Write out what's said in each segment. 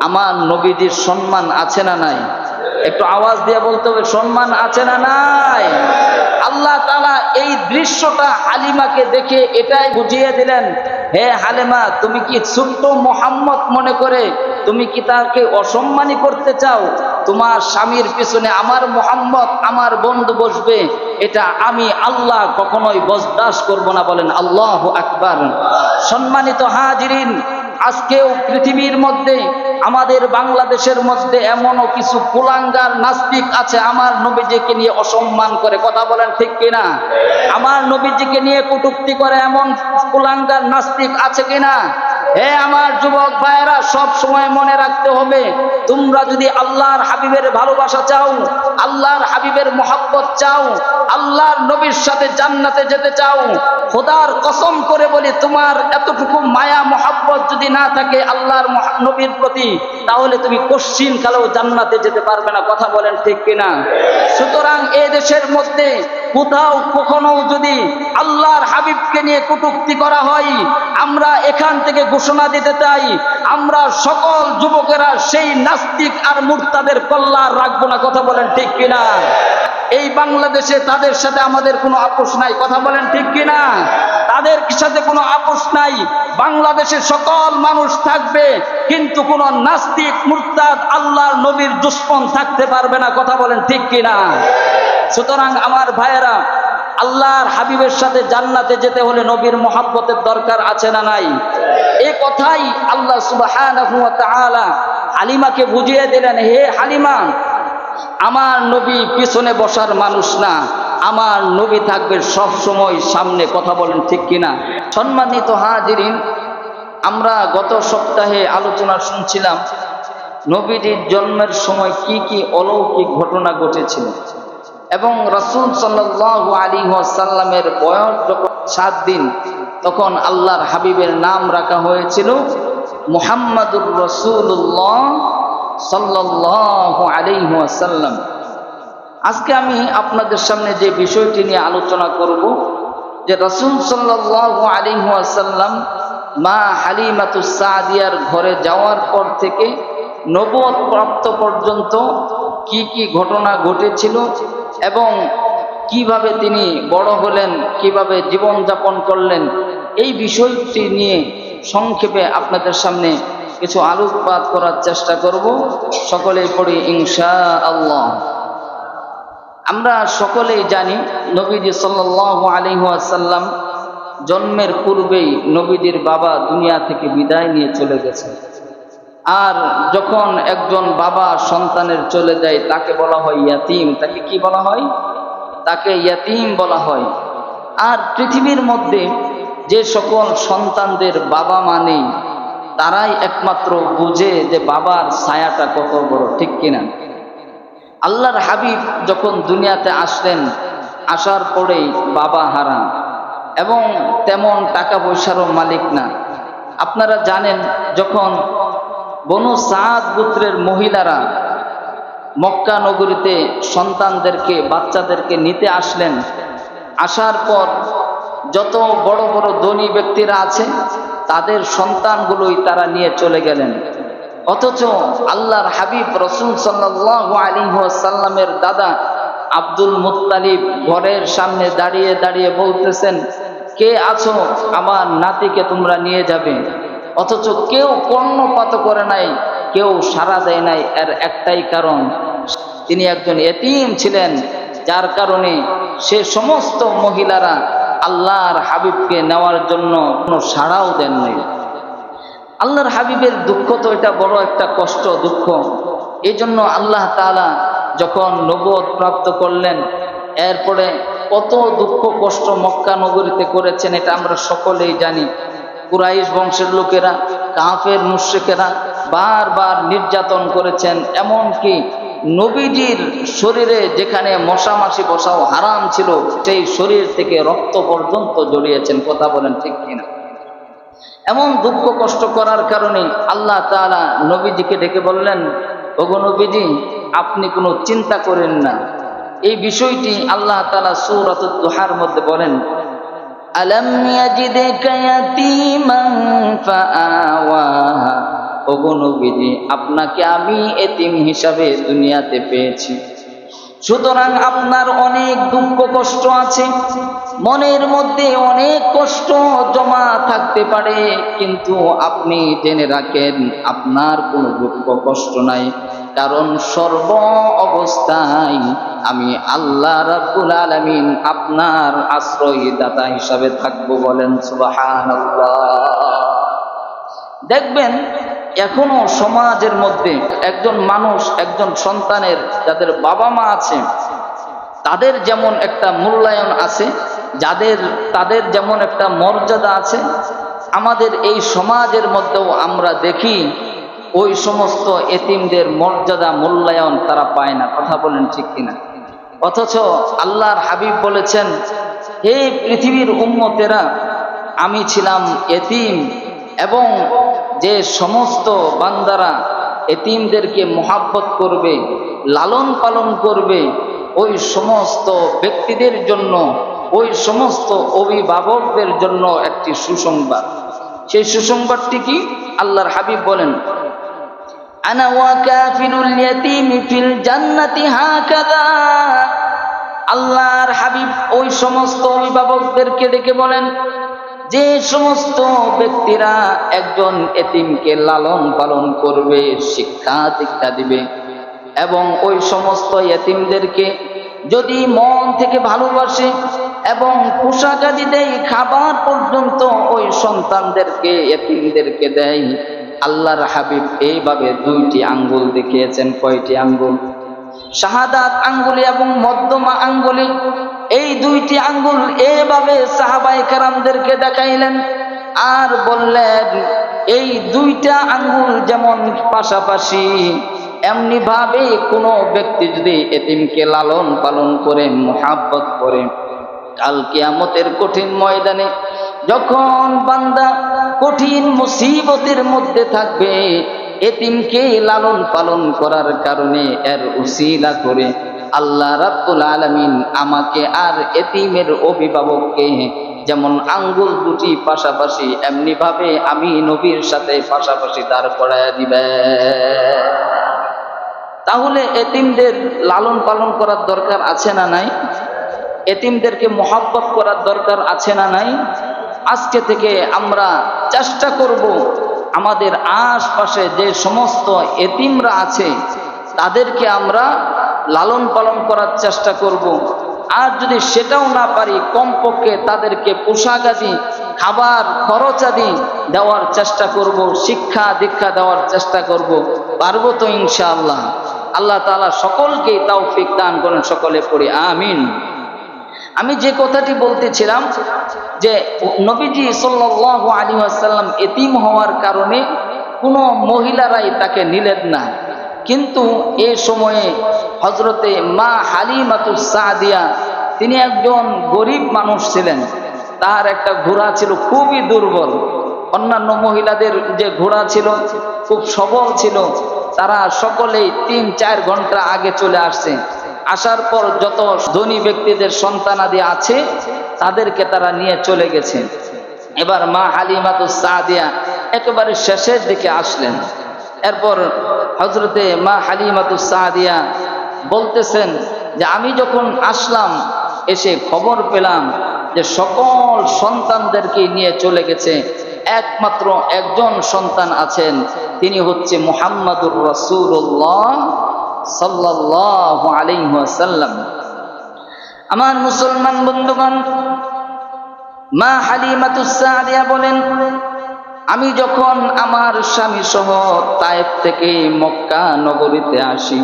আমার নবীজির সম্মান আছে না নাই? একটু আওয়াজ দিয়ে বলতে হবে, সম্মান আছে না নাই? আল্লাহ তাআলা এই দৃশ্যটা হালিমাকে দেখে এটাই বুঝিয়ে দিলেন, হে হালিমা, তুমি কি ছোট্ট মোহাম্মদ মনে করে তুমি কি তাকে অসম্মানী করতে চাও? তোমার স্বামীর পিছনে আমার মোহাম্মদ, আমার বন্ধু বসবে, এটা আমি আল্লাহ কখনোই বরদাস্ত করব না। বলেন আল্লাহু আকবার। সম্মানিত হাজিরিন, আজকেও পৃথিবীর মধ্যে, আমাদের বাংলাদেশের মধ্যে এমনও কিছু কুলাঙ্গার নাস্তিক আছে আমার নবীজিকে নিয়ে অসম্মান করে। কথা বলেন ঠিক কিনা? আমার নবীজিকে নিয়ে কটূক্তি করে এমন কুলাঙ্গার নাস্তিক আছে কিনা? হে আমার যুবক ভাইয়েরা, সব সময় মনে রাখতে হবে, তোমরা যদি আল্লাহর হাবিবের ভালোবাসা চাও, আল্লাহর হাবিবের মহব্বত চাও, আল্লাহর নবীর সাথে জান্নাতে যেতে চাও, খোদার কসম করে বলি, তোমার এতটুকু মায়া মহব্বত যদি না থাকে আল্লাহর নবীর প্রতি, তাহলে তুমি কোশ্চিন কালেও জান্নাতে যেতে পারবে না। কথা বলেন ঠিক কিনা? সুতরাং এই দেশের মধ্যে কোথাও কখনো যদি আল্লাহর হাবিবকে নিয়ে কটূক্তি করা হয়, আমরা এখান থেকে ঘোষণা দিতে চাই, আমরা সকল যুবকেরা সেই নাস্তিক আর মুরতাদের কল্যাণ রাখবো না। কথা বলেন ঠিক কিনা? এই বাংলাদেশে তাদের সাথে আমাদের কোনো আপোষ নাই। কথা বলেন ঠিক কিনা? তাদের সাথে কোনো আপোষ নাই। বাংলাদেশে সকল মানুষ থাকবে, কিন্তু কোন নাস্তিক মুরতাদ আল্লাহর নবীর দুশমন থাকতে পারবে না। কথা বলেন ঠিক কিনা? সুতরাং আমার ভাইয়েরা, আল্লাহর হাবিবের সাথে জান্নাতে যেতে হলে নবীর মহব্বতের দরকার আছে না নাই? এই কথাই আল্লাহ সুবহানাহু ওয়া তাআলা হালিমাকে বুঝিয়ে দিলেন, হে হালিমা, আমার নবী পিছনে বসার মানুষ না, আমার নবী থাকবে সব সময় সামনে। কথা বলেন ঠিক কিনা? সম্মানিত হাজিরিন, আমরা গত সপ্তাহে আলোচনা শুনছিলাম নবীজির জন্মের সময় কি কি অলৌকিক ঘটনা ঘটেছিল, এবং রাসূল সাল্লাল্লাহু আলাইহি ওয়াসাল্লামের বয়স যখন 7 দিন, তখন আল্লাহর হাবিবের নাম রাখা হয়েছিল মুহাম্মাদুর রাসূলুল্লাহ সাল্লাল্লাহু আলাইহি ওয়াসাল্লাম। আজকে আমি আপনাদের সামনে যে বিষয়টি নিয়ে আলোচনা করব, যে রাসূল সাল্লাল্লাহু আলাইহি ওয়াসাল্লাম মা হালিমাতুস সাদিয়ার ঘরে যাওয়ার পর থেকে নবুয়ত প্রাপ্ত পর্যন্ত কি কি ঘটনা ঘটেছিল এবং কিভাবে তিনি বড় হলেন, কিভাবে জীবন যাপন করলেন, এই বিষয়টি নিয়ে সংক্ষেপে আপনাদের সামনে কিছু আলোকপাত করার চেষ্টা করব। সকলেই পড়ি ইনশাআল্লাহ। আমরা সকলেই জানি নবীজি সাল্লাল্লাহু আলাইহি ওয়াসাল্লাম জন্মের পূর্বেই নবীজির বাবা দুনিয়া থেকে বিদায় নিয়ে চলে গেছে। আর যখন একজন বাবা সন্তানের চলে যায় তাকে বলা হয় ইয়াতীম। তাকে কি বলা হয়? তাকে ইয়াতীম বলা হয়। আর পৃথিবীর মধ্যে যে সকল সন্তানদের বাবা মা নেই, তারাই একমাত্র বুঝে যে বাবার ছায়াটা কত বড়। ঠিক কিনা? আল্লাহর হাবিব যখন দুনিয়াতে আসলেন, আসার পরেই বাবা হারা এবং তেমন টাকা পয়সারও মালিক না। আপনারা জানেন, যখন বনু সাদ গোত্রের মহিলারা মক্কা নগরীতে সন্তানদেরকে, বাচ্চাদেরকে নিতে আসলেন, আসার পর যত বড় বড় ধনী ব্যক্তিরা আছে তাদের সন্তানগুলোই তারা নিয়ে চলে গেলেন। অথচ আল্লাহর হাবিব রাসূল সাল্লাল্লাহু আলাইহি ওয়াসাল্লামের দাদা আব্দুল মুত্তালিব ঘরের সামনে দাঁড়িয়ে দাঁড়িয়ে বলতেছেন, কে আছো, আমার নাতিকে তোমরা নিয়ে যাবে। অথচ কেউ কর্ণপাত করে নাই, কেউ সাড়া দেয় নাই। এর একটাই কারণ, তিনি একজন এতিম ছিলেন, যার কারণে সে সমস্ত মহিলারা আল্লাহর হাবিবকে নেওয়ার জন্য কোনো সাড়াও দেন নাই। আল্লাহর হাবিবের দুঃখ তো এটা বড় একটা কষ্ট, দুঃখ। এই জন্য আল্লাহ তাআলা যখন নবুয়ত প্রাপ্ত করলেন, এরপরে কত দুঃখ কষ্ট মক্কা নগরীতে করেছেন, এটা আমরা সকলেই জানি। কুরাইশ বংশের লোকেরা, কাফের মুশরিকেরা বারবার নির্যাতন করেছেন। এমনকি নবীজির শরীরে যেখানে মশা মাছি বসাও হারাম ছিল, সেই শরীর থেকে রক্ত পর্যন্ত জড়িয়েছেন। কথা বলেন ঠিক কিনা? এমন দুঃখ কষ্ট করার কারণে আল্লাহ তাআলা নবীজিকে ডেকে বললেন, ওগো নবীজি, আপনি কোনো চিন্তা করেন না। এই বিষয়টি আল্লাহ তাআলা সূরাতুদ দুহার মধ্যে বলেন, আলাম ইয়াজিদকা ইয়াতীমান ফাআওয়া ওগো নবীজি, আপনাকে আমি এতিম হিসাবে দুনিয়াতে পেয়েছি, সুতরাং আপনার অনেক দুঃখ কষ্ট আছে, মনের মধ্যে অনেক কষ্ট জমা থাকতে পারে, কিন্তু আপনি জেনে রাখেন আপনার কোনো দুঃখ কষ্ট নাই, কারণ সর্ব অবস্থায় আমি আল্লাহ রাব্বুল আলামিন আপনার আশ্রয়দাতা হিসাবে থাকব। বলেন সুবহানাল্লাহ। দেখবেন এখনো সমাজের মধ্যে একজন মানুষ, একজন সন্তানের যাদের বাবা মা আছে তাদের যেমন একটা মূল্যায়ন আছে, তাদের যেমন একটা মর্যাদা আছে, আমাদের এই সমাজের মধ্যেও আমরা দেখি ওই সমস্ত এতিমদের মর্যাদা মূল্যায়ন তারা পায় না। কথা বলেন ঠিক কিনা? অথচ আল্লাহর হাবিব বলেছেন, হে পৃথিবীর উম্মতেরা, আমি ছিলাম এতিম, এবং যে সমস্ত বান্দারা এতিমদেরকে মোহাব্বত করবে, লালন পালন করবে, ওই সমস্ত ব্যক্তিদের জন্য, ওই সমস্ত অভিভাবকদের জন্য একটি সুসংবাদ। সেই সুসংবাদটি কি? আল্লাহর হাবিব বলেন, আনা ওয়া কাফিলুল ইয়াতীম ফিল জান্নাতি হাকাযা। আল্লাহর হাবিব ওই সমস্ত অভিভাবকদেরকে ডেকে বলেন, যে সমস্ত ব্যক্তিরা একজন এতিমকে লালন পালন করবে, শিক্ষা দীক্ষা দিবে, এবং ওই সমস্ত এতিমদেরকে যদি মন থেকে ভালোবাসে এবং পোশাক আদি দেয়, খাবার পর্যন্ত ওই সন্তানদেরকে এতিমদেরকে দেয়, আল্লাহর হাবিব এইভাবে দুইটি আঙ্গুল দেখিয়েছেন। কয়টি আঙ্গুল? শাহাদাত আঙ্গুলি এবং মধ্যমা আঙ্গুলি, এই দুইটি আঙ্গুল এইভাবে সাহাবায়ে কেরামদেরকে দেখাইলেন আর বললেন, এই দুইটা আঙ্গুল যেমন পাশাপাশি, এমনি ভাবে কোনো ব্যক্তি যদি এতিমকে লালন পালন করে, মুহাব্বত করে, কাল কিয়ামতের কঠিন ময়দানে যখন বান্দা কঠিন মুসিবতের মধ্যে থাকবে, এতিমকে লালন পালন করার কারণে এর উসিলা করে আল্লাহ রাব্বুল আলামিন আমাকে আর এতিমের অভিভাবককে যেমন আঙ্গুল দুটি পাশাপাশি, এমনি ভাবে আমি নবীর সাথে পাশাপাশি দাঁড় করায়া দিবে। তাহলে এতিমদের লালন পালন করার দরকার আছে না নাই? এতিমদেরকে মোহাব্বত করার দরকার আছে না নাই? আজকে থেকে আমরা চেষ্টা করব আমাদের আশপাশে যে সমস্ত এতিমরা আছে তাদেরকে আমরা লালন পালন করার চেষ্টা করব। আর যদি সেটাও না পারি, কমপক্ষে তাদেরকে পোশাক আদি, খাবার খরচ আদি দেওয়ার চেষ্টা করব, শিক্ষা দীক্ষা দেওয়ার চেষ্টা করব। পারবো তো ইনশাআল্লাহ? আল্লাহ তাআলা সকলকেই তৌফিক দান করেন। সকলে পড়ি আমিন। আমি যে কথাটি বলতেছিলাম যে নবীজি সাল্লাল্লাহু আলাইহি ওয়াসাল্লাম এতিম হওয়ার কারণে কোনো মহিলারাই তাকে নিলেন না, কিন্তু এই সময়ে হযরতে মা হালিমাতুস সাদিয়া, তিনি একজন গরিব মানুষ ছিলেন। তার একটা ঘোড়া ছিল খুবই দুর্বল। অন্যান্য মহিলাদের যে ঘোড়া ছিল খুব সবল ছিল, তারা সকলেই ৩-৪ ঘন্টা আগে চলে আসছে। আসার পর যত ধনী ব্যক্তিদের সন্তানাদি আছে তাদেরকে তারা নিয়ে চলে গেছে। এবার মা হালিমাতুস সাদিয়া একেবারে শেষের দিকে আসলেন। এরপর হযরতে মা হালিমাতুস সাদিয়া বলতেছেন যে আমি যখন আসলাম, এসে খবর পেলাম যে সকল সন্তানদেরকে নিয়ে চলে গেছে, একমাত্র একজন সন্তান আছেন, তিনি হচ্ছে মুহাম্মাদুর রাসূলুল্লাহ সাল্লাল্লাহু আলাইহি ওয়াসাল্লাম। আমার মুসলমান বন্ধুগণ, মা হালিমাতুস সাদিয়া বলেন, আমি যখন আমার স্বামী সহ তায়েফ থেকে মক্কা নগরীতে আসি,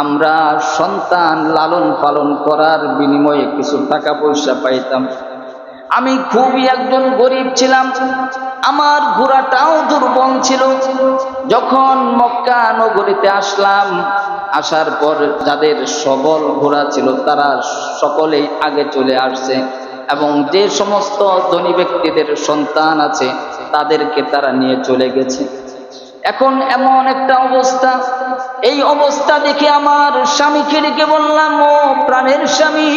আমরা সন্তান লালন পালন করার বিনিময়ে কিছু টাকা পয়সা পাইতাম। আমি খুবই একজন গরিব ছিলাম, আমার ঘোড়াটাও দুর্বল ছিল। যখন মক্কা নগরীতে আসলাম, আসার পর যাদের সবল ঘোড়া ছিল তারা সকলেই আগে চলে আসছে, এবং যে সমস্ত ধনী ব্যক্তিদের সন্তান আছে তাদেরকে তারা নিয়ে চলে গেছে। এখন এমন একটা অবস্থা, এই অবস্থা দেখে আমার স্বামীকে ডেকে বললাম, ও প্রাণের স্বামী,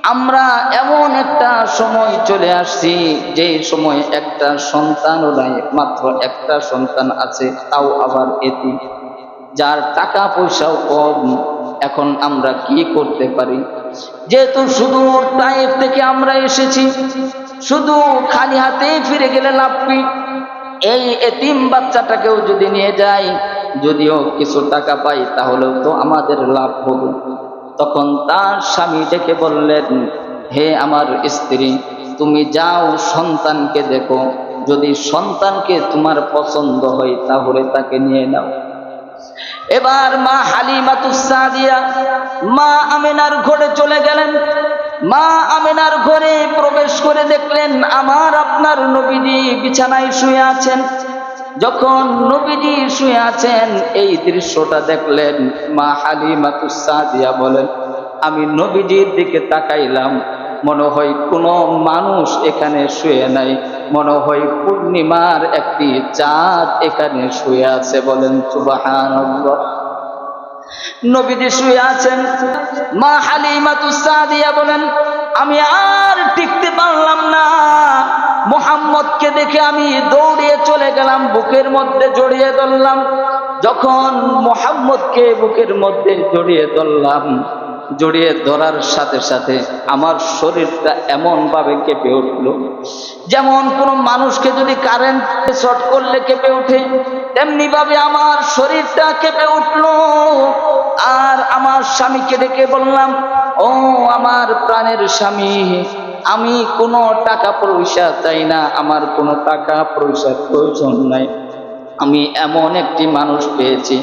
আমরা এমন একটা সময় চলে আসছি যে সময় একটা সন্তানও নাই, মাত্র একটা সন্তান আছে, তাও আবার এতিম, যার টাকা পয়সাও কম। এখন আমরা কি করতে পারি? যেহেতু সুদূর তায়েফ থেকে আমরা এসেছি, শুধু খালি হাতে ফিরে গেলে লাভ কি? এই এতিম বাচ্চাটাকেও যদি নিয়ে যাই, যদিও কিছু টাকা পাই, তাহলেও তো আমাদের লাভ হবে। তখন তার স্বামী ডেকে বললেন, হে আমার স্ত্রী, তুমি যাও সন্তানকে দেখো, যদি সন্তানকে তোমার পছন্দ হয় তাহলে তাকে নিয়ে নাও। এবার মা হালিমাতুস সাদিয়া মা আমেনার ঘরে চলে গেলেন। মা আমেনার ঘরে প্রবেশ করে দেখলেন আমার আপনার নবীজি বিছানায় শুয়ে আছেন। যখন নবীজি শুয়ে আছেন এই দৃশ্যটা দেখলেন, মা হালিমাতুস সাদিয়া বলেন, আমি নবীজির দিকে তাকাইলাম, মনে হয় কোনো মানুষ এখানে শুয়ে নাই, মনে হয় পূর্ণিমার একটি চাঁদ এখানে শুয়ে আছে। বলেন সুবহানাল্লাহ। নবীজি শুয়ে আছেন। মা হালিমাতুস সাদিয়া বলেন, আমি আর টিকতে পারলাম না, মুহাম্মদকে দেখে আমি দৌড়িয়ে চলে গেলাম, বুকের মধ্যে জড়িয়ে ধরলাম। যখন মুহাম্মদকে বুকের মধ্যে জড়িয়ে ধরলাম, জড়িয়ে ধরার সাথে সাথে আমার শরীরটা এমন ভাবে কেঁপে উঠল, যেমন কোনো মানুষকে যদি কারেন্ট শর্ট করলে কেঁপে ওঠে, তেমনি ভাবে আমার শরীরটা কেঁপে উঠল। আর আমার স্বামীকে ডেকে বললাম, ও আমার প্রাণের স্বামী, আমি কোনো টাকা পয়সা চাই না, আমার কোনো টাকা পয়সার প্রয়োজন নাই, আমি এমন একটি মানুষ পেয়েছি,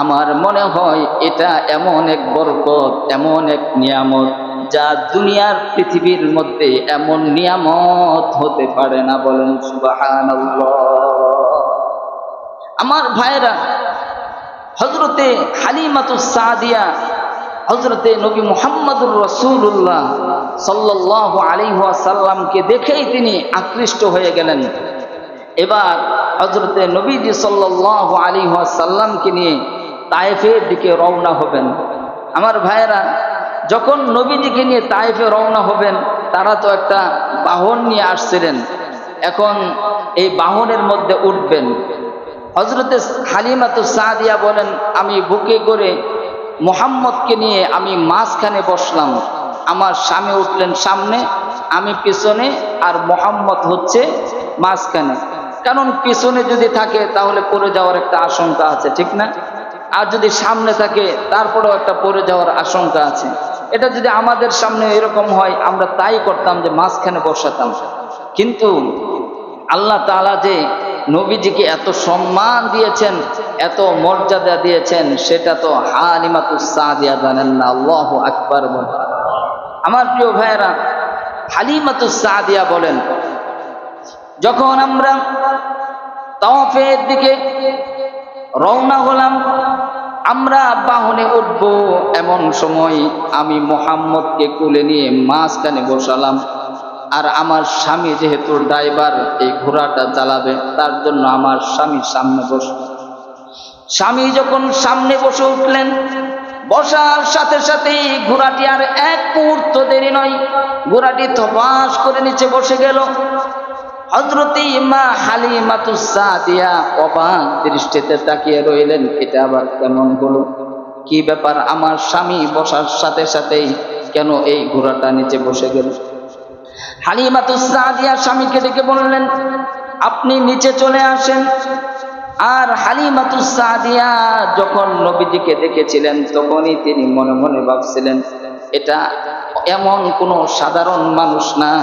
আমার মনে হয় এটা এমন এক বরকত, এমন এক নিয়ামত, যা দুনিয়ার পৃথিবীর মধ্যে এমন নিয়ামত হতে পারে না। বলেন সুবহানাল্লাহ। আমার ভাইরা, হযরতে হালিমাতুস সাদিয়া হযরতে নবী মুহাম্মদুর রাসূলুল্লাহ সাল্লাল্লাহু আলাইহি ওয়াসাল্লামকে দেখেই তিনি আকৃষ্ট হয়ে গেলেন। এবার হযরতে নবীজি সাল্লাল্লাহু আলাইহি ওয়াসাল্লামকে নিয়ে তায়েফের দিকে রওনা হবেন। আমার ভাইয়েরা, যখন নবীজিকে নিয়ে তায়েফে রওনা হবেন, তারা তো একটা বাহন নিয়ে আসছিলেন, এখন এই বাহনের মধ্যে উঠবেন। হযরতে হালিমাতুস সাদিয়া বলেন, আমি বুকে করে মুহাম্মদকে নিয়ে আমি মাঝখানে বসলাম, আমার স্বামী উঠলেন সামনে, আমি পিছনে, আর মুহাম্মদ হচ্ছে মাঝখানে। কারণ পিছনে যদি থাকে তাহলে পড়ে যাওয়ার একটা আশঙ্কা আছে, ঠিক না? আর যদি সামনে থাকে তারপরেও একটা পড়ে যাওয়ার আশঙ্কা আছে। এটা যদি আমাদের সামনে এরকম হয়, আমরা তাই করতাম যে মাঝখানে বসাতাম। কিন্তু আল্লাহ তাআলা যে নবীজিকে এত সম্মান দিয়েছেন, এত মর্যাদা দিয়েছেন, সেটা তো হালিমাতুস সাদিয়া জানেন না। আল্লাহু আকবার। আমার প্রিয় ভাইয়েরা, হালিমাতুস সাদিয়া বলেন, যখন আমরা তাওয়াফের দিকে রওনা হলাম, আমরা বাহনে উঠব, এমন সময় আমি মুহাম্মদকে কোলে নিয়ে মাঝখানে বসালাম। আর আমার স্বামী যেহেতু ড্রাইভার, এই ঘোড়াটা চালাবে, তার জন্য আমার স্বামী সামনে বসল। স্বামী যখন সামনে বসে উঠলেন, বসার সাথে সাথে ঘোড়াটি আর এক মুহূর্ত দেরি নয়, ঘোড়াটি ধপাস করে নিচে বসে গেল। হযরতে মা হালিমাতুস সাদিয়া অবাক দৃষ্টিতে তাকিয়ে রইলেন, এটা আবার কেমন হলো? কি ব্যাপার? আমার স্বামী বসার সাথে সাথেই কেন এই ঘোড়াটা নিচে বসে গেল? হালিমাতুস সাদিয়া স্বামীকে ডেকে বললেন, আপনি নিচে চলে আসেন। আর হালিমাতুস সাদিয়া যখন নবীজিকে দেখেছিলেন, তখনই তিনি মনে মনে ভাবছিলেন, এটা এমন কোনো সাধারণ মানুষ না,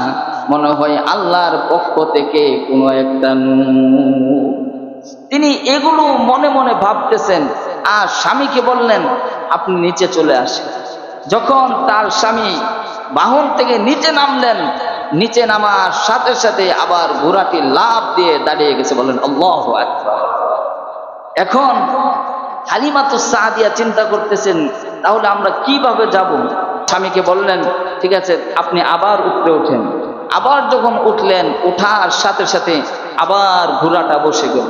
মনে হয় আল্লাহর পক্ষ থেকে কোনো একটা নূর। তিনি এগুলো মনে মনে ভাবতেছেন, আর স্বামীকে বললেন, আপনি নিচে চলে আসেন। যখন তার স্বামী বাহন থেকে নিচে নামলেন, নিচে নামার সাথে সাথে আবার ঘোড়াটি লাফ দিয়ে দাঁড়িয়ে গেছে। বলেন আল্লাহু আকবার। এখন হালিমাতুস সাদিয়া চিন্তা করতেছেন, তাহলে আমরা কিভাবে যাব? স্বামীকে বললেন, ঠিক আছে, আপনি আবার উপরে ওঠেন। আবার যখন উঠলেন, ওঠার সাথে সাথে আবার ঘোড়াটা বসে গেল।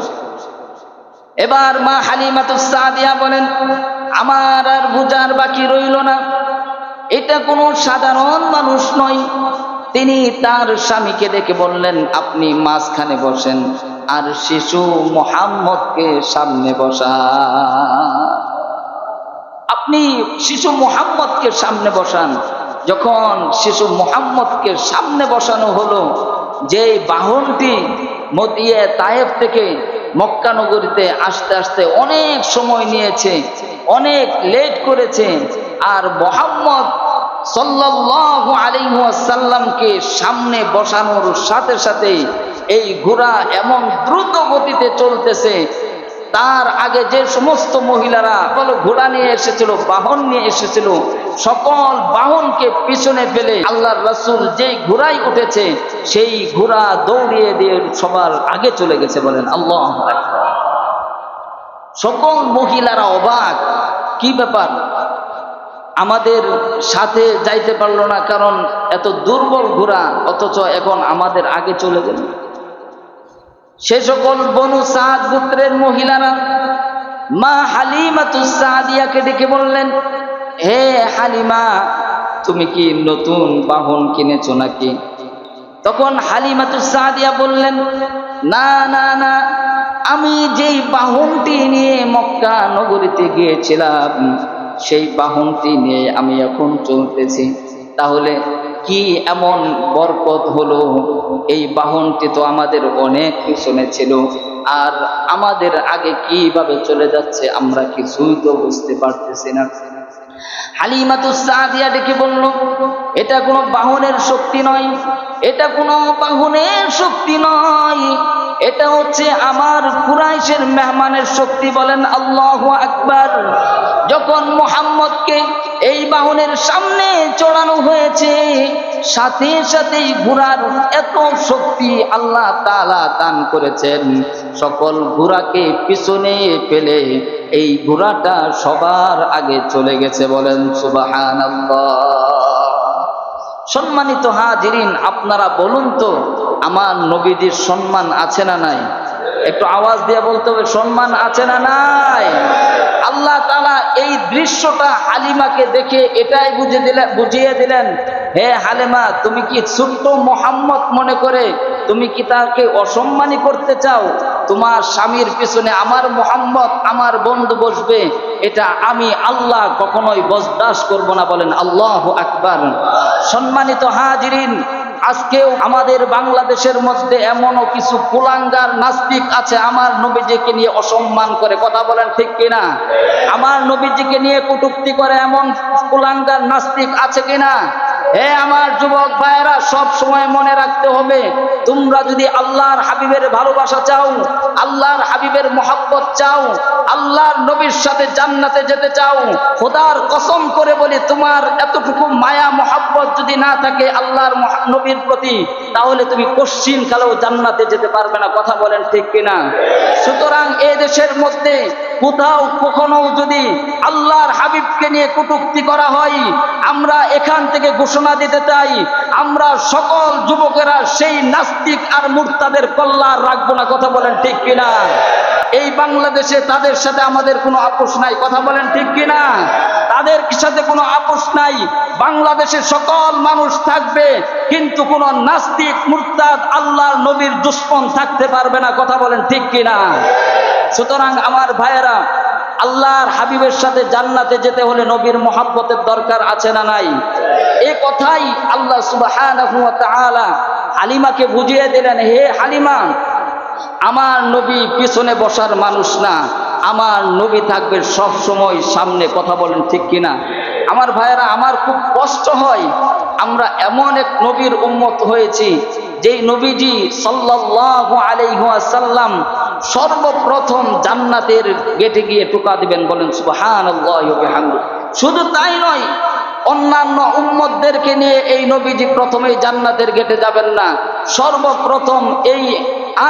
এবার মা হালিমাতুস সাদিয়া বলেন, আমার আর বুঝার বাকি রইল না। এটা কোনো সাধারণ মানুষ নয়। তিনি তার স্বামীকে ডেকে বললেন, আপনি মাঝখানে বসেন আর শিশু মুহাম্মদকে সামনে বসান। আপনি শিশু মুহাম্মদকে সামনে বসান। যখন শিশু মুহাম্মদকে সামনে বসানো হলো, যে বাহনটি মদিয়ে তায়েফ থেকে মক্কা নগরীতে আসতে আসতে অনেক সময় নিয়েছে, অনেক লেট করেছে, আর মুহাম্মদ সাল্লাল্লাহু আলাইহি ওয়াসাল্লামকে সামনে বসানোর সাথে সাথে এই ঘোড়া এমন দ্রুত গতিতে চলতেছে, তার আগে যে সমস্ত মহিলারা ঘোড়া নিয়ে এসেছিল, বাহন নিয়ে এসেছিল, সকল বাহনকে পিছনে ফেলে আল্লাহর রাসূল যেই ঘোড়ায় উঠেছে সেই ঘোড়া দৌড়িয়ে দিয়ে সবার আগে চলে গেছে। বলেন আল্লাহু আকবার। সকল মহিলারা অবাক, কি ব্যাপার, আমাদের সাথে যাইতে পারলো না, কারণ এত দুর্বল ঘোড়া, অথচ এখন আমাদের আগে চলে গেল। সে সকল বনু সাদ গোত্রের মহিলারা মা হালিমাতুস সাদিয়াকে ডেকে বললেন, হে হালিমা, তুমি কি নতুন বাহন কিনেছো নাকি? তখন হালিমাতুস সাদিয়া বললেন, না না না, আমি যেই বাহনটি নিয়ে মক্কা নগরীতে গিয়েছিলাম সেই বাহনটি নিয়ে আমি এখন চলতেছি। তাহলে কি এমন বরকত হলো? এই বাহনটি তো আমাদের অনেক পিছনে ছিল, আর আমাদের আগে কিভাবে চলে যাচ্ছে আমরা কিছুই তো বুঝতে পারতেছি না। হালিমাতুস সাদিয়া ডেকে বলল, এটা কোনো বাহনের শক্তি নয়, এটা কোনো বাহনের শক্তি নয়, এটা হচ্ছে আমার কুরাইশের মেহমানের শক্তি। বলেন আল্লাহু আকবার। যখন মুহাম্মদকে এই বাহনের সামনে চড়ানো হয়েছে, সাথে সাথেই ঘোড়ার এত শক্তি আল্লাহ তাআলা দান করেছেন, সকল ঘোড়াকে পিছনে ফেলে এই ঘোড়াটা সবার আগে চলে গেছে। বলেন সুবহানাল্লাহ। সম্মানিত হাজিরিন, আপনারা বলুন তো, আমার নবীজির সম্মান আছে না নাই? একটু আওয়াজ দিয়ে বলতে হবে, সম্মান আছে না নাই? আল্লাহ তাআলা এই দৃশ্যটা হালিমাকে দেখে এটাই বুঝিয়ে দিলেন, হে হালিমা, তুমি কি ছোট্ট মুহাম্মদ মনে করে তুমি কি তাকে অসম্মানী করতে চাও? তোমার স্বামীর পিছনে আমার মুহাম্মদ, আমার বন্ধু বসবে, এটা আমি আল্লাহ কখনোই বরদাস্ত করব না। বলেন আল্লাহু আকবার। সম্মানিত হাজিরিন, আজকেও আমাদের বাংলাদেশের মধ্যে এমনও কিছু কুলাঙ্গার নাস্তিক আছে আমার নবীজিকে নিয়ে অসম্মান করে। কথা বলেন ঠিক কিনা? আমার নবীজিকে নিয়ে কটূক্তি করে এমন কুলাঙ্গার নাস্তিক আছে কিনা? হে আমার যুবক ভাইয়েরা, সব সময় মনে রাখতে হবে, তোমরা যদি আল্লাহর হাবিবের ভালোবাসা চাও, আল্লাহর হাবিবের মহব্বত চাও, আল্লাহর নবীর সাথে জান্নাতে যেতে চাও, খোদার কসম করে বলি, তোমার এতটুকু মায়া মহব্বত যদি না থাকে আল্লাহর নবীর প্রতি, তাহলে তুমি কোশ্চিন কালেও জান্নাতে যেতে পারবে না। কথা বলেন ঠিক কিনা? সুতরাং এই দেশের মধ্যে কোথাও কখনো যদি আল্লাহর হাবিবকে নিয়ে কটূক্তি করা হয়, আমরা এখান থেকে ঘোষণা দিতে চাই, আমরা সকল যুবকেরা সেই নাস্তিক আর মুরতাদের কল্লা রাখবো না। কথা বলেন ঠিক কিনা? এই বাংলাদেশে তাদের সাথে আমাদের কোনো আপোষ নাই। কথা বলেন ঠিক কিনা? তাদের সাথে কোনো আপোষ নাই। বাংলাদেশে সকল মানুষ থাকবে, কিন্তু কোন নাস্তিক মুরতাদ আল্লাহর নবীর দুশমন থাকতে পারবে না। কথা বলেন ঠিক কিনা? সুতরাং আমার ভাইয়েরা, আল্লাহর হাবিবের সাথে জান্নাতে যেতে হলে নবীর মহব্বতের দরকার আছে না নাই? এই কথাই আল্লাহ সুবহানাহু ওয়া তাআলা হালিমাকে বুঝিয়ে দিলেন, হে হালিমা, আমার নবী পিছনে বসার মানুষ না, আমার নবী থাকবে সব সময় সামনে। কথা বলেন ঠিক কিনা? আমার ভাইয়েরা, আমার খুব কষ্ট হয়, আমরা এমন এক নবীর উম্মত হয়েছি যেই নবীজি সাল্লাল্লাহু আলাইহি ওয়াসাল্লাম সর্বপ্রথম জান্নাতের গেটে গিয়ে টোকা দিবেন। বলেন সুবহানাল্লাহি ওয়া বিহামদিহি। শুধু তাই নয়, অন্যান্য উম্মতদেরকে নিয়ে এই নবীজি প্রথমেই জান্নাতের গেটে যাবেন না, সর্বপ্রথম এই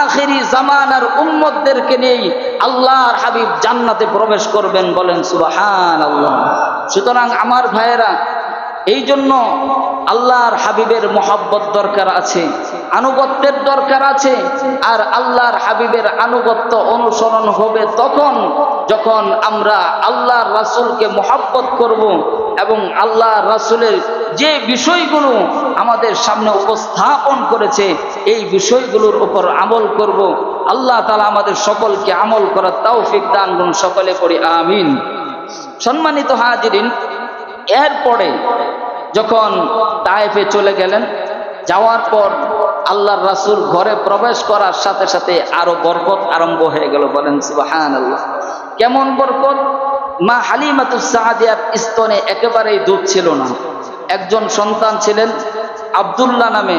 আখিরি জামানার উম্মতদেরকে নিয়ে আল্লাহর হাবিব জান্নাতে প্রবেশ করবেন। বলেন সুবহানাল্লাহ। সুতরাং আমার ভাইয়েরা, এই জন্য আল্লাহর হাবিবের মহব্বত দরকার আছে, আনুগত্যের দরকার আছে। আর আল্লাহর হাবিবের আনুগত্য অনুসরণ হবে তখন যখন আমরা আল্লাহর রাসূলকে মহব্বত করব এবং আল্লাহ রাসূলের যে বিষয়গুলো আমাদের সামনে উপস্থাপন করেছে এই বিষয়গুলোর উপর আমল করব। আল্লাহ তাআলা আমাদের সকলকে আমল করার তৌফিক দান করুন, সকলে পড়ি আমিন। সম্মানিত হাজিরিন, এরপরে যখন তায়েফে চলে গেলেন, যাওয়ার পর আল্লাহর রাসূল ঘরে প্রবেশ করার সাথে সাথে আরো বরকত আরম্ভ হয়ে গেল। বলেন সুবহানাল্লাহ। কেমন বরকত? মা হালিমাতুস সাদিয়ার স্তনে একেবারেই দুধ ছিল না। একজন সন্তান ছিলেন আব্দুল্লাহ নামে,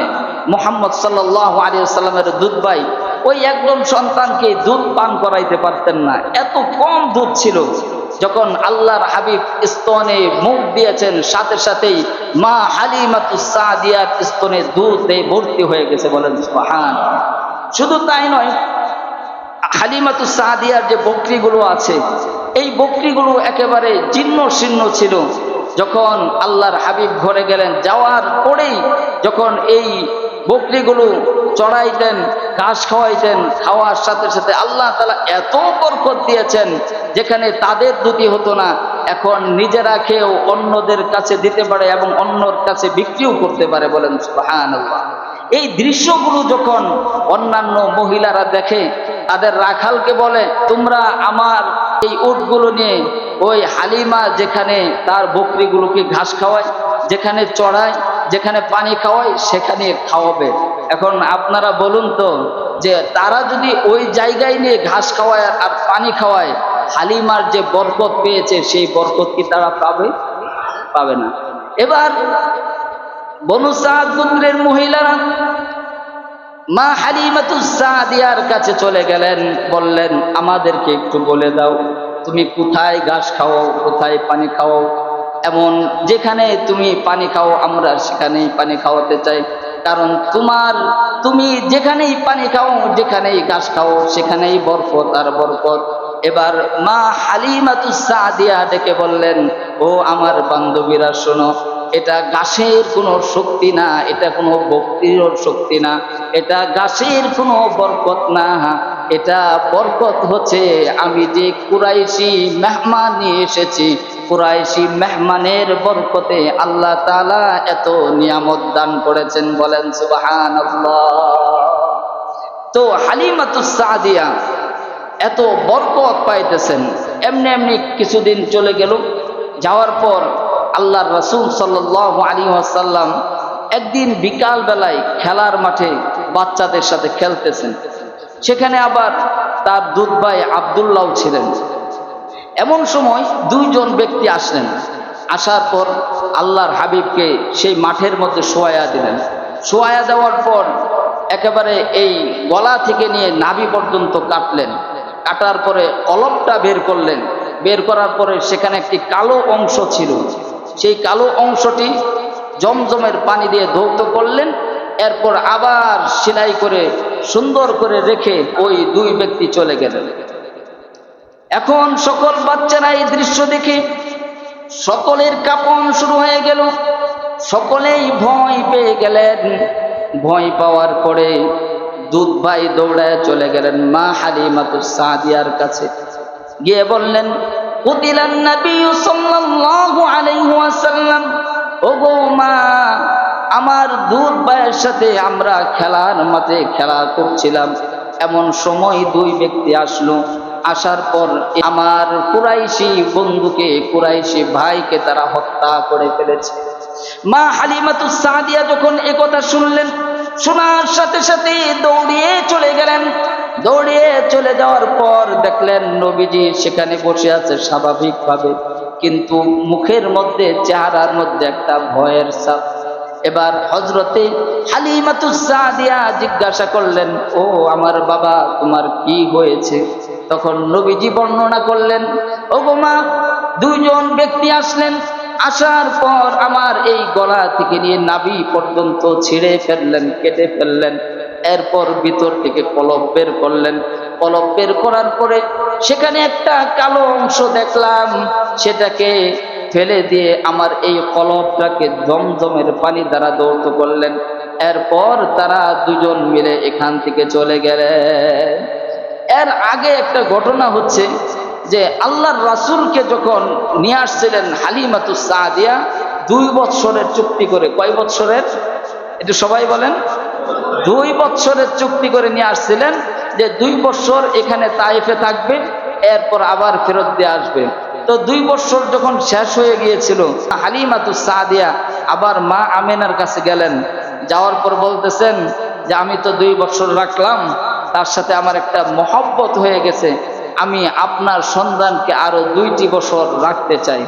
মুহাম্মদ সাল্লাল্লাহু আলাইহি ওয়াসাল্লামের দুধ ভাই। ওই একজন সন্তানকে দুধ পান করাইতে পারতেন না, এত কম দুধ ছিল। যখন আল্লাহর হাবিব স্তনে মুখ দিয়েছেন, সাথে সাথেই মা হালিমাতুস সাদিয়ার স্তনে দুধে ভর্তি হয়ে গেছে। বলেন সুবহানাল্লাহ। শুধু তাই নয়, হালিমাতুস সাদিয়ার যে বকরিগুলো আছে এই বকরিগুলো একেবারে জীর্ণ শীর্ণ ছিল। যখন আল্লাহর হাবিব ঘরে গেলেন, যাওয়ার পরেই যখন এই বকরিগুলো চড়াইতেন, ঘাস খাওয়াইতেন, খাওয়ার সাথে সাথে আল্লাহ তাআলা এত বরকত দিয়েছেন, যেখানে তাদের দুধই হতো না, এখন নিজেরা খেয়েও অন্যদের কাছে দিতে পারে এবং অন্যর কাছে বিক্রিও করতে পারে। বলেন সুবহানাল্লাহ। এই দৃশ্যগুলো যখন অন্যান্য মহিলারা দেখে, তাদের রাখালকে বলে, তোমরা আমার এই উটগুলো নিয়ে ওই হালিমা যেখানে তার বকরিগুলোকে ঘাস খাওয়ায়, যেখানে চড়ায়, যেখানে পানি খাওয়ায়, সেখানে খাওয়াবে। এখন আপনারা বলুন তো, যে তারা যদি ওই জায়গায় নিয়ে ঘাস খাওয়ায় আর পানি খাওয়ায়, হালিমার যে বরকত পেয়েছে সেই বরকত কি তারা পাবে? পাবে না। এবার বনু সাদ গোত্রের মহিলারা মা হালিমাতুস সাদিয়ার কাছে চলে গেলেন, বললেন, আমাদেরকে একটু বলে দাও তুমি কোথায় ঘাস খাও, কোথায় পানি খাও, এমন যেখানে তুমি পানি খাও আমরা সেখানেই পানি খাওয়াতে চাই, কারণ তুমি যেখানেই পানি খাও, যেখানেই ঘাস খাও, সেখানেই বরকত আর বরকত। এবার মা হালিমাতুস সাদিয়া ডেকে বললেন, ও আমার বান্ধবীরা শোনো, এটা ঘাসের কোনো শক্তি না, এটা কোনো ভক্তির শক্তি না, এটা ঘাসের কোনো বরকত না, এটা বরকত হচ্ছে আমি যে কুরাইশি মেহমান নিয়ে এসেছি, কুরাইশি মেহমানের বরকতে আল্লাহ তাআলা এত নিয়ামত দান করেছেন। বলেন সুবহানাল্লাহ। তো হালিমাতুস সাদিয়া এত বরকত পাইতেছেন। এমনি এমনি কিছুদিন চলে গেল। যাওয়ার পর আল্লাহর রাসূল সাল্লাল্লাহু আলাইহি ওয়াসাল্লাম একদিন বিকাল বেলায় খেলার মাঠে বাচ্চাদের সাথে খেলতেছেন। সেখানে আবার তার দুধ ভাই আব্দুল্লাহ ছিলেন। এমন সময় দুইজন ব্যক্তি আসলেন। আসার পর আল্লাহর হাবিবকে সেই মাঠের মধ্যে শোয়ায়া দিলেন। শোয়ায়া দেওয়ার পর একেবারে এই গলা থেকে নিয়ে নাভি পর্যন্ত কাটলেন। কাটার পরে কলবটা বের করলেন। বের করার পরে সেখানে একটি কালো অংশ ছিল। সেই কালো অংশটি জমজমের পানি দিয়ে ধৌত করলেন। এরপর আবার সেলাই করে সুন্দর করে রেখে ওই দুই ব্যক্তি চলে গেলেন। এখন সকল বাচ্চারা এই দৃশ্য দেখে সকলের কাঁপন শুরু হয়ে গেল। সকলেই ভয় পেয়ে গেলেন। ভয় পাওয়ার পরে দুধ ভাই দৌড়ায় চলে গেলেন মা হালিমাতুস সাদিয়ার কাছে। গিয়ে বললেন, কুতিলান নবী সাল্লাল্লাহু আলাইহি ওয়াসাল্লাম, ওগো মা, আমার দুধ ভাইয়ের সাথে আমরা খেলার মাঠে খেলা করছিলাম, এমন সময় দুই ব্যক্তি আসলো। আসার পর আমার কুরাইশি বন্ধুকে, কুরাইশি ভাইকে তারা হত্যা করে ফেলেছে। মা হালিমাতুস সাদিয়া যখন একথা শুনলেন, শোনার সাথে সাথে দৌড়িয়ে চলে গেলেন। দৌড়িয়ে চলে যাওয়ার পর দেখলেন নবীজি সেখানে বসে আছে স্বাভাবিকভাবে, কিন্তু মুখের মধ্যে, চেহারার মধ্যে একটা ভয়ের ছাপ। এবার হযরতে হালিমাতুস সাদিয়া জিজ্ঞাসা করলেন, ও আমার বাবা, তোমার কি হয়েছে? তখন নবীজি বর্ণনা করলেন, ওগো মা, দুইজন ব্যক্তি আসলেন। আসার পর আমার এই গলা থেকে নিয়ে নাভি পর্যন্ত ছিঁড়ে ফেললেন, কেটে ফেললেন। এরপর ভিতর থেকে কলব বের করলেন। কলব বের করার পরে সেখানে একটা কালো অংশ দেখলাম, সেটাকে ফেলে দিয়ে আমার এই কলবটাকে জমজমের পানি দ্বারা ধৌত করলেন। এরপর তারা দুজন মিলে এখান থেকে চলে গেলেন। এর আগে একটা ঘটনা হচ্ছে যে আল্লাহর রাসূলকে যখন নিয়ে আসছিলেন হালিমাতুস সাদিয়া 2 বছরের চুক্তি করে, কয় বছরের একটু সবাই বলেন, 2 বছরের চুক্তি করে নিয়ে আসছিলেন যে 2 বছর এখানে তায়েফে থাকবে, এরপর আবার ফেরত দিয়ে আসবে। তো 2 বছর যখন শেষ হয়ে গিয়েছিল, হালিমাতুস সাদিয়া আবার মা আমেনার কাছে গেলেন। যাওয়ার পর বলতেছেন যে আমি তো 2 বছর রাখলাম, তার সাথে আমার একটা মহব্বত হয়ে গেছে, আমি আপনার সন্তানকে আরো 2টি বছর রাখতে চাই।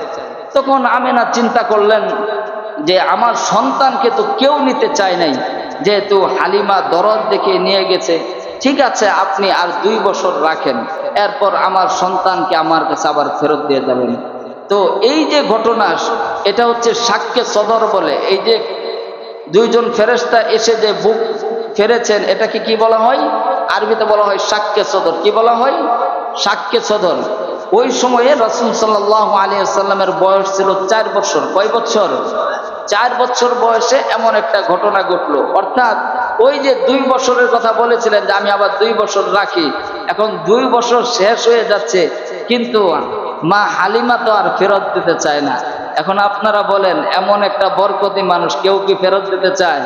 তখন আমেনা চিন্তা করলেন যে আমার সন্তানকে তো কেউ নিতে চায় নাই, যেহেতু হালিমা দরদ দেখে নিয়ে গেছে, ঠিক আছে আপনি আর 2 বছর রাখেন, এরপর আমার সন্তানকে আমার কাছে আবার ফেরত দিয়ে যাবেন। তো এই যে ঘটনা, এটা হচ্ছে সাক্ষ্যে সদর বলে। এই যে 2 জন ফেরেশতা এসে যে বুক ফেরেছেন, এটাকে কি বলা হয়? আরবিতে বলা হয় সাক্ষ্যে সদর। কি বলা হয়? সাক্ষ্যে সদর। ওই সময়ে রাসূল সাল্লাল্লাহু আলাইহি ওয়াসাল্লামের বয়স ছিল 4 বছর। কয় বছর? 4 বছর বয়সে এমন একটা ঘটনা ঘটলো। অর্থাৎ ওই যে 2 বছরের কথা বলেছিলেন যে আমি আবার 2 বছর রাখি, এখন 2 বছর শেষ হয়ে যাচ্ছে, কিন্তু মা হালিমা তো আর ফেরত দিতে চায় না। এখন আপনারা বলেন, এমন একটা বরকতি মানুষ কেউ কি ফেরত দিতে চায়?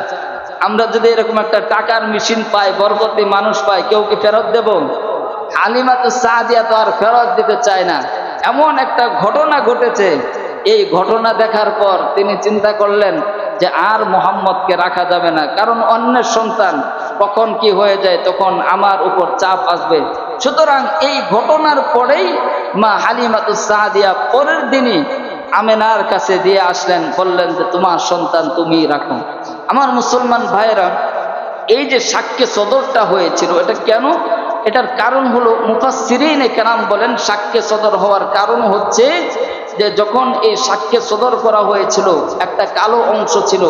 আমরা যদি এরকম একটা টাকার মেশিন পাই, বরকতি মানুষ পাই, কেউ কি ফেরত দেব? হালিমাতুস সাদিয়া তো আর ফেরত দিতে চায় না। এমন একটা ঘটনা ঘটেছে। এই ঘটনা দেখার পর তিনি চিন্তা করলেন যে আর মুহাম্মদকে রাখা যাবে না, কারণ অন্যের সন্তান কখন কি হয়ে যায় তখন আমার উপর চাপ আসবে। সুতরাং এই ঘটনার পরেই মা হালিমাতুস সাদিয়া পরের দিনই আমেনার কাছে দিয়ে আসলেন, বললেন যে তোমার সন্তান তুমি রাখো। আমার মুসলমান ভাইয়েরা, এই যে সাক্ষ্যে সদরটা হয়েছিল, এটা কেন? এটার কারণ হলো, মুফাসসিরিনে কেরাম বলেন সাক্ষ্যে সদর হওয়ার কারণ হচ্ছে যে যখন এই সাক্ষ্যে সদর করা হয়েছিল, একটা কালো অংশ ছিল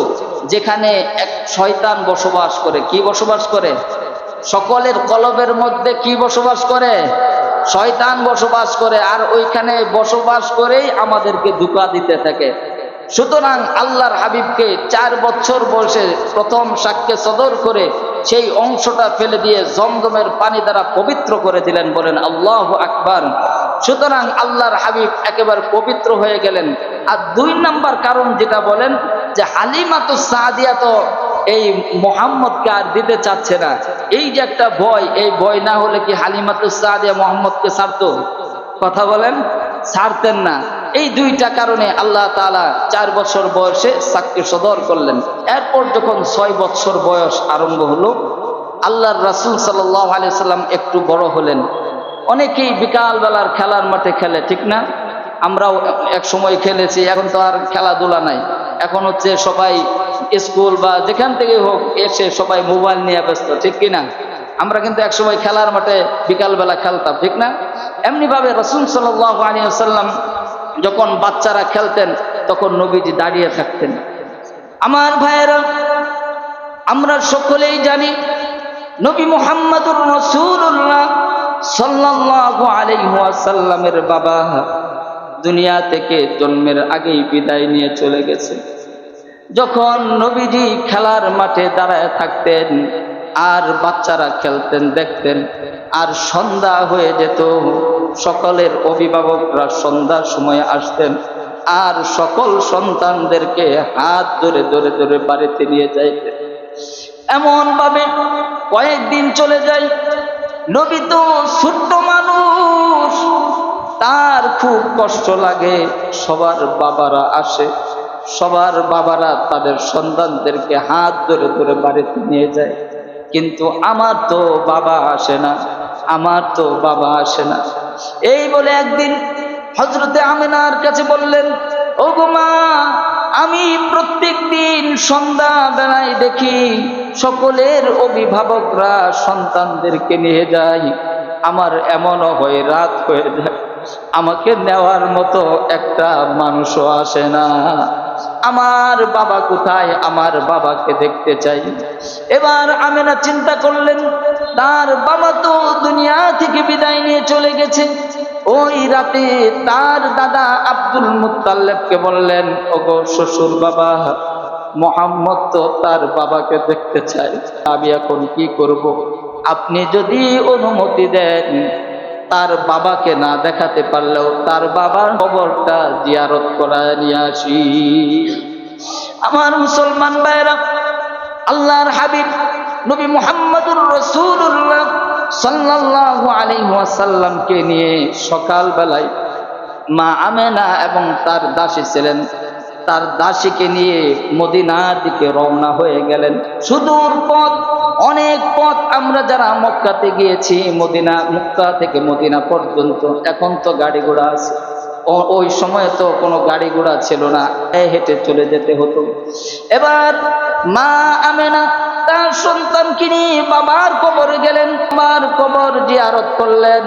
যেখানে এক শয়তান বসবাস করে। কি বসবাস করে? সকলের কলবের মধ্যে কি বসবাস করে? শয়তান বসবাস করে, আর ওইখানে বসবাস করেই আমাদেরকে ধোঁকা দিতে থাকে। সুতরাং আল্লাহর হাবিবকে 4 বছর বয়সে প্রথম সাক্ষ্যে সদর করে সেই অংশটা ফেলে দিয়ে জমজমের পানি দ্বারা পবিত্র করে দিলেন। বলেন আল্লাহু আকবার। সুতরাং আল্লাহর হাবিব একেবারে পবিত্র হয়ে গেলেন। আর 2 নাম্বার কারণ যেটা বলেন যে হালিমাতুস সাদিয়া তো এই মুহাম্মদকে আর দিতে চাচ্ছে না। এই যে একটা ভয়, এই ভয় না হলে কি হালিমাতুস সাদিয়া মুহাম্মদকে ছাড়তো? কথা বলেন, ছাড়তেন না। এই 2টা কারণে আল্লাহ তাআলা 4 বছর বয়সে সাক্ষ্য সদর করলেন। এরপর যখন 6 বছর বয়স আরম্ভ হলো, আল্লাহর রাসূল সাল্লাল্লাহু আলাইহি সাল্লাম একটু বড় হলেন। অনেকেই বিকালবেলার খেলার মাঠে খেলে, ঠিক না? আমরাও এক সময় খেলেছি, এখন তো আর খেলাধুলা নাই। এখন হচ্ছে সবাই স্কুল বা যেখান থেকে হোক এসে সবাই মোবাইল নিয়ে ব্যস্ত, ঠিক কিনা? আমরা কিন্তু এক সময় খেলার মাঠে বিকালবেলা খেলতাম, ঠিক না? এমনি ভাবে রাসূল সাল্লাল্লাহু আলাইহি ওয়াসাল্লাম যখন বাচ্চারা খেলতেন তখন নবীজি দাঁড়িয়ে থাকতেন। আমার ভাইয়েরা, আমরা সকলেই জানি নবী মুহাম্মদুর রাসূলুল্লাহ সাল্লাল্লাহু আলাইহি ওয়াসাল্লামের বাবা দুনিয়া থেকে জন্মের আগেই বিদায় নিয়ে চলে গেছে। যখন নবীজি খেলার মাঠে দাঁড়ায় থাকতেন আর বাচ্চারা খেলতেন দেখতেন, আর সন্ধ্যা হয়ে যেত, সকলের অভিভাবকরা সন্ধ্যার সময় আসতেন আর সকল সন্তানদেরকে হাত ধরে ধরে ধরে বাড়িতে নিয়ে যাইতেন। এমন ভাবে কয়েকদিন চলে যায়। নবী তো ছোট্ট মানুষ, তার খুব কষ্ট লাগে। সবার বাবারা আসে, সবার বাবারা তাদের সন্তানদেরকে হাত ধরে ধরে বাড়িতে নিয়ে যায়, কিন্তু আমার তো বাবা আসে না, আমার তো বাবা আসে না। এই বলে একদিন হযরতে আমিনার কাছে বললেন, ও গো মা, আমি প্রত্যেক দিন সন্ধ্যা বেলায় দেখি সকলের অভিভাবকরা সন্তানদেরকে নিয়ে যায়, আমার এমনও হয় রাত হয়ে যায়, আমাকে নেওয়ার মতো একটা মানুষও আসে না। আমার বাবা কোথায়? আমার বাবাকে দেখতে চাই। এবার আমিনা চিন্তা করলেন, তার বাবা তো দুনিয়া থেকে বিদায় নিয়ে চলে গেছে। ওই রাতে তার দাদা আব্দুল মুত্তালিবকে বললেন, ওগো শ্বশুর বাবা, মুহাম্মদ তো তার বাবাকে দেখতে চায়, আমি এখন কি করব? আপনি যদি অনুমতি দেন তার বাবাকে না দেখাতে পারলেও তার বাবার কবরটা জিয়ারত করায় নিয়ে আসি। আমার মুসলমান ভাইরা, আল্লাহর হাবিব নবী মুহাম্মদুর রাসূলুল্লাহ সাল্লাল্লাহু আলাইহি ওয়াসাল্লামকে নিয়ে সকালবেলায় মা আমেনা এবং তার দাসী ছিলেন, তার দাসীকে নিয়ে মদিনার দিকে রওনা হয়ে গেলেন। সুদূর পথ, অনেক পথ। আমরা যারা মক্কাতে গিয়েছি, মক্কা থেকে মদিনা পর্যন্ত, এখন তো গাড়ি ঘোড়া আছে, ওই সময় তো কোনো গাড়ি ঘোড়া ছিল না, হেঁটে চলে যেতে হতো। এবার মা আমেনা তার সন্তানকে নিয়ে বাবার কবরে গেলেন, বাবার কবর জিয়ারত করলেন।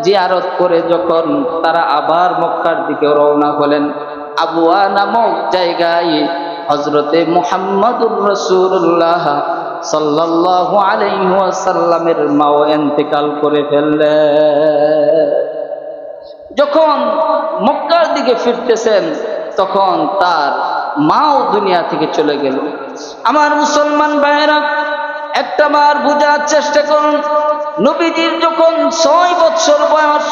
জিয়ারত করে যখন তারা আবার মক্কার দিকে রওনা হলেন, আবুয়া নামক জায়গায় হযরতে মুহাম্মদুর রাসূলুল্লাহ সাল্লাল্লাহু আলাইহি ওয়াসাল্লামের মাও ইন্তেকাল করে ফেললেন। যখন মক্কার দিকে ফিরতেছেন তখন তার মাও দুনিয়া থেকে চলে গেল। আমার মুসলমান ভাইয়েরা, একটা বার বোঝার চেষ্টা করুন, নবীজির যখন 6 বছর বয়স,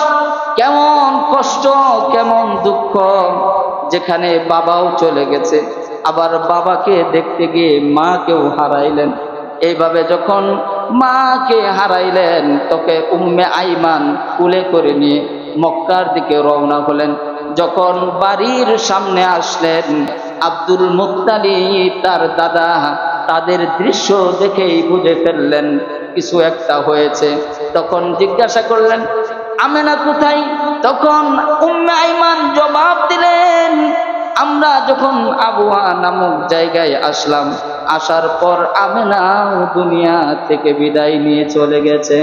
কেমন কষ্ট, কেমন দুঃখ, যেখানে বাবাও চলে গেছে, আবার বাবাকে দেখতে গিয়ে মাকেও হারাইলেন। এইভাবে যখন মাকে হারাইলেন, তোকে উম্মে আইমান কুলে করে নিয়ে মক্কার দিকে রওনা হলেন। যখন বাড়ির সামনে আসলেন, আব্দুল মুত্তালিব তার দাদা তাদের দৃশ্য দেখেই বুঝে ফেললেন কিছু একটা হয়েছে। তখন জিজ্ঞাসা করলেন, আমেনা কোথায়? তখন উম্মে আইমান জবাব দিলেন, আমরা যখন আবুয়া নামক জায়গায় আসলাম, আসার পর আমেনা দুনিয়া থেকে বিদায় নিয়ে চলে গেছে।